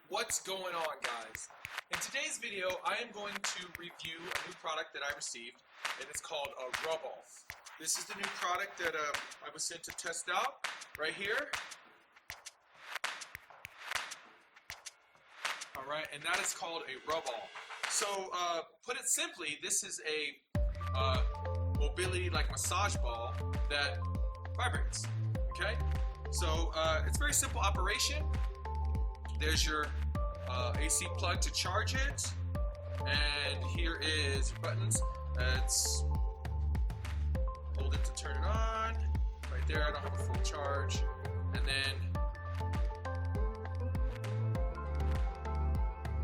What's going on, guys? In today's video, I am going to review a new product that I received, and it's called a Rubball. This is the new product that I was sent to test out right here. Alright, and that is called a Rubball. So, put it simply, this is a mobility like massage ball that vibrates. Okay? So, it's a very simple operation. There's your AC plug to charge it, and here is your buttons. It's hold it to turn it on. Right there, I don't have a full charge. And then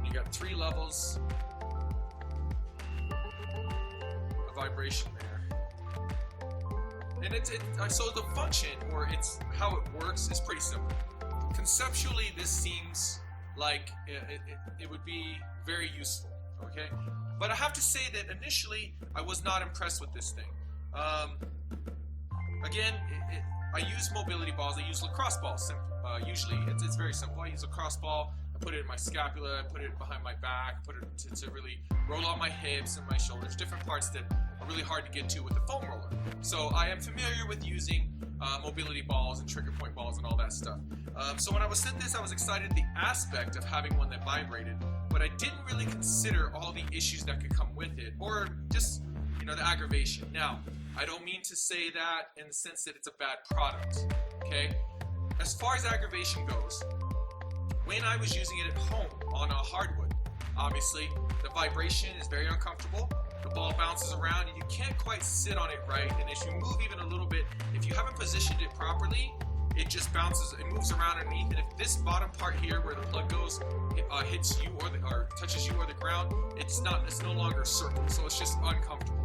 you got 3 levels of vibration there. And so the function, or it's how it works, is pretty simple. Conceptually, this seems like it would be very useful, okay? But I have to say that initially, I was not impressed with this thing. Again, I use mobility balls. I use lacrosse balls. Usually, it's very simple. I use a lacrosse ball. I put it in my scapula. I put it behind my back. Put it to really roll out my hips and my shoulders. Different parts that are really hard to get to with the foam roller. So I am familiar with using mobility balls and trigger point balls and all that stuff. So when I was sent this, I was excited at the aspect of having one that vibrated, but I didn't really consider all the issues that could come with it, or just, the aggravation. Now, I don't mean to say that in the sense that it's a bad product, okay? As far as aggravation goes, when I was using it at home on a hardwood, obviously, the vibration is very uncomfortable. The ball bounces around and you can't quite sit on it right, and as you move even a little bit, if you haven't positioned it properly, it just bounces, it moves around underneath, and if this bottom part here where the plug goes hits you or touches you or the ground, it's no longer a circle, so it's just uncomfortable.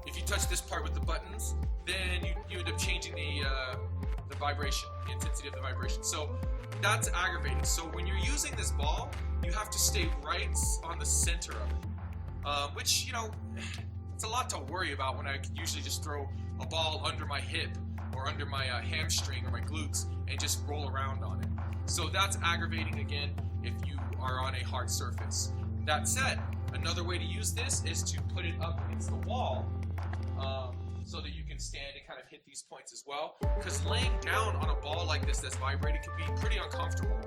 If you touch this part with the buttons, then you end up changing the vibration, the intensity of the vibration. So that's aggravating. So when you're using this ball, you have to stay right on the center of it, which, it's a lot to worry about when I can usually just throw a ball under my hip or under my hamstring or my glutes and just roll around on it. So that's aggravating again if you are on a hard surface. That said, another way to use this is to put it up against the wall so that you can stand and kind of hit these points as well. Because laying down on a ball like this that's vibrating can be pretty uncomfortable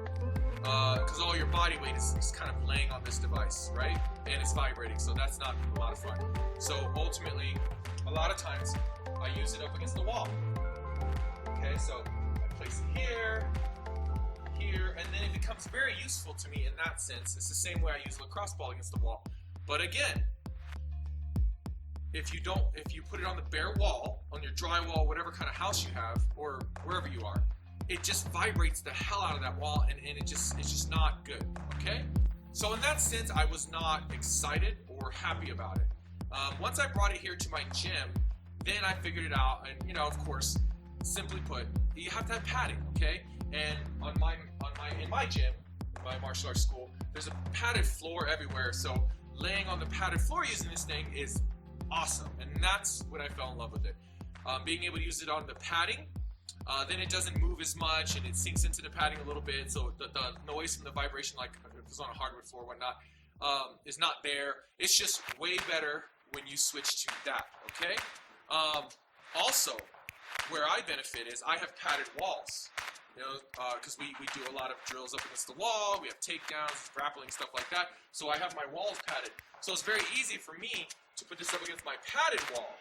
because all your body weight is kind of laying on this device, right? And it's vibrating, so that's not a lot of fun. So ultimately, a lot of times, I use it up against the wall. Okay, so I place it here, and then it becomes very useful to me in that sense. It's the same way I use a lacrosse ball against the wall. But again, if you put it on the bare wall, on your drywall, whatever kind of house you have, or wherever you are, it just vibrates the hell out of that wall, and it's just not good, okay? So in that sense, I was not excited or happy about it. Once I brought it here to my gym, then I figured it out, and of course, simply put, you have to have padding, okay? And in my gym, my martial arts school, there's a padded floor everywhere, so laying on the padded floor using this thing is awesome, and that's when I fell in love with it. Being able to use it on the padding, then it doesn't move as much, and it sinks into the padding a little bit, so the noise from the vibration, like if it's on a hardwood floor or whatnot, is not there. It's just way better when you switch to that, okay? Also, where I benefit is I have padded walls, because we do a lot of drills up against the wall, we have takedowns, grappling, stuff like that, so I have my walls padded. So it's very easy for me to put this up against my padded wall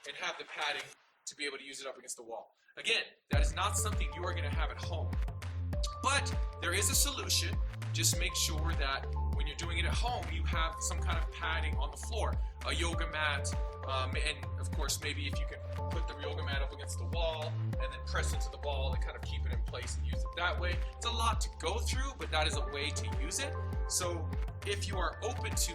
and have the padding to be able to use it up against the wall. Again, that is not something you are going to have at home. But there is a solution. Just make sure that when you're doing it at home, you have some kind of padding on the floor, a yoga mat, and of course, maybe if you can put the yoga mat up against the wall and then press into the ball and kind of keep it in place and use it that way. It's a lot to go through, but that is a way to use it. So if you are open to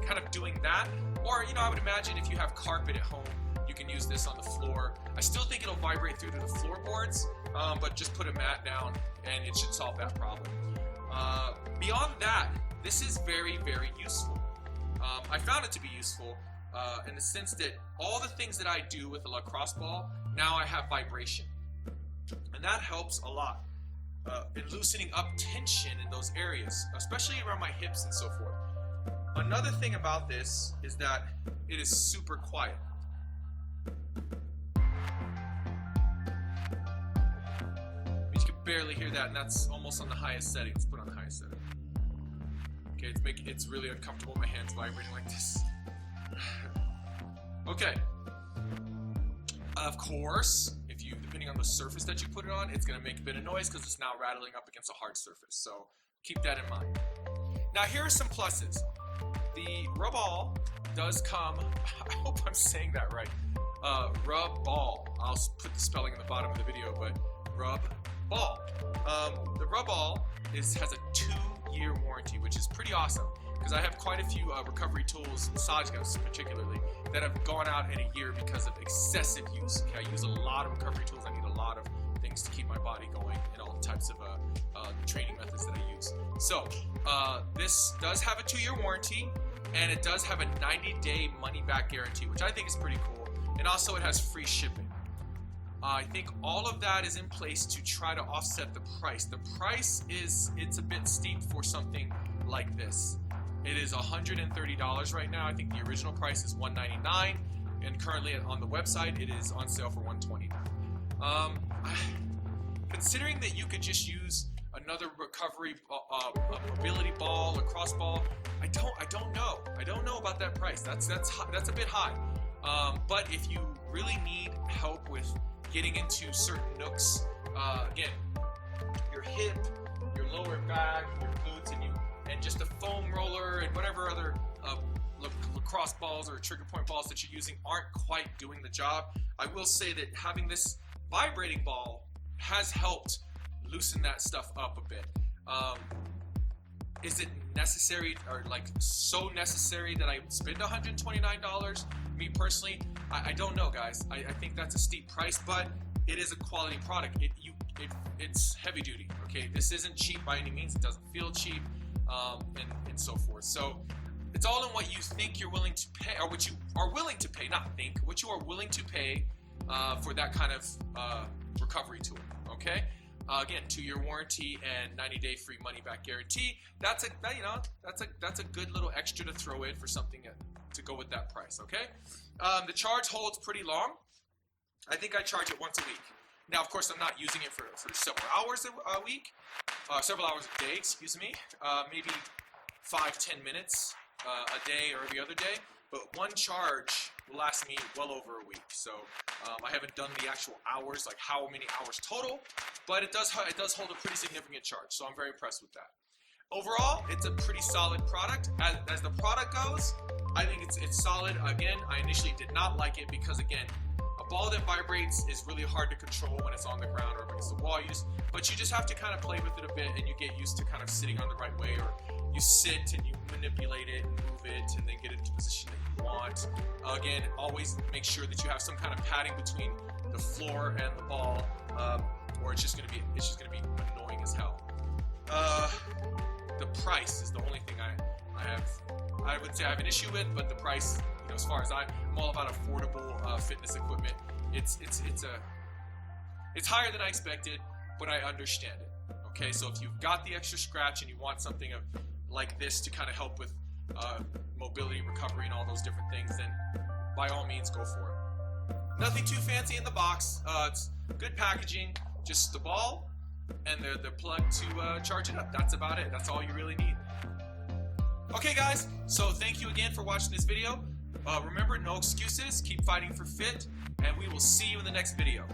kind of doing that, or I would imagine if you have carpet at home, you can use this on the floor. I still think it'll vibrate through to the floorboards, but just put a mat down and it should solve that problem. Beyond that, this is very, very useful. I found it to be useful in the sense that all the things that I do with a lacrosse ball, now I have vibration. And that helps a lot. and loosening up tension in those areas, especially around my hips and so forth. Another thing about this is that it is super quiet. You can barely hear that, and that's almost on the highest setting. Let's put it on the highest setting. Okay, it's really uncomfortable. My hands vibrating like this. Okay. Of course, depending on the surface that you put it on, it's going to make a bit of noise because it's now rattling up against a hard surface. So keep that in mind. Now here are some pluses. The Rubball does come, I hope I'm saying that right, Rubball. I'll put the spelling in the bottom of the video, but Rubball. The Rubball has a 2-year warranty, which is pretty awesome because I have quite a few recovery tools, massage guns particularly, that have gone out in a year because of excessive use. Okay, I use a lot of recovery tools. I need a lot of things to keep my body going and all types of training methods that I use. So this does have a 2-year warranty, and it does have a 90-day money-back guarantee, which I think is pretty cool. And also it has free shipping. I think all of that is in place to try to offset the price. The price it's a bit steep for something like this. It is $130 right now. I think the original price is $199, and currently on the website it is on sale for $120. Considering that you could just use another recovery mobility ball, lacrosse ball, I don't know. I don't know about that price. That's a bit high. But if you really need help with getting into certain nooks, again, your hip, your lower back, your glutes, and just a foam roller and whatever other lacrosse balls or trigger point balls that you're using aren't quite doing the job, I will say that having this vibrating ball has helped loosen that stuff up a bit. Is it necessary, or like so necessary that I spend $129? Me personally, I don't know, guys. I think that's a steep price, but it is a quality product. It's heavy duty. Okay, this isn't cheap by any means. It doesn't feel cheap, and so forth. So it's all in what you think you're willing to pay, or what you are willing to pay. Not think, what you are willing to pay for that kind of recovery tool. Okay. Again, 2-year warranty and 90-day free money-back guarantee. That's a good little extra to throw in for something to go with that price. Okay. The charge holds pretty long. I think I charge it once a week. Now, of course, I'm not using it for several hours a week, several hours a day. Excuse me. Maybe 5-10 minutes a day or every other day. But one charge will last me well over a week. So I haven't done the actual hours, like how many hours total, but it does hold a pretty significant charge. So I'm very impressed with that. Overall, it's a pretty solid product. As the product goes, I think it's solid. Again, I initially did not like it because, again, a ball that vibrates is really hard to control when it's on the ground or against the wall. But you just have to kind of play with it a bit, and you get used to kind of sitting on the right way, or you sit and you manipulate it and move it and then get it into the position that you want. Again, always make sure that you have some kind of padding between the floor and the ball, or it's just gonna be annoying as hell. The price is the only thing I would say I have an issue with, but the price, as far as I'm all about affordable fitness equipment. It's higher than I expected, but I understand it. Okay, so if you've got the extra scratch and you want something like this to kind of help with mobility, recovery, and all those different things, then by all means go for it. Nothing too fancy in the box. It's good packaging, just the ball and the plug to charge it up. That's about it. That's all you really need. Okay, guys, so thank you again for watching this video. Remember, no excuses. Keep fighting for fit, and we will see you in the next video.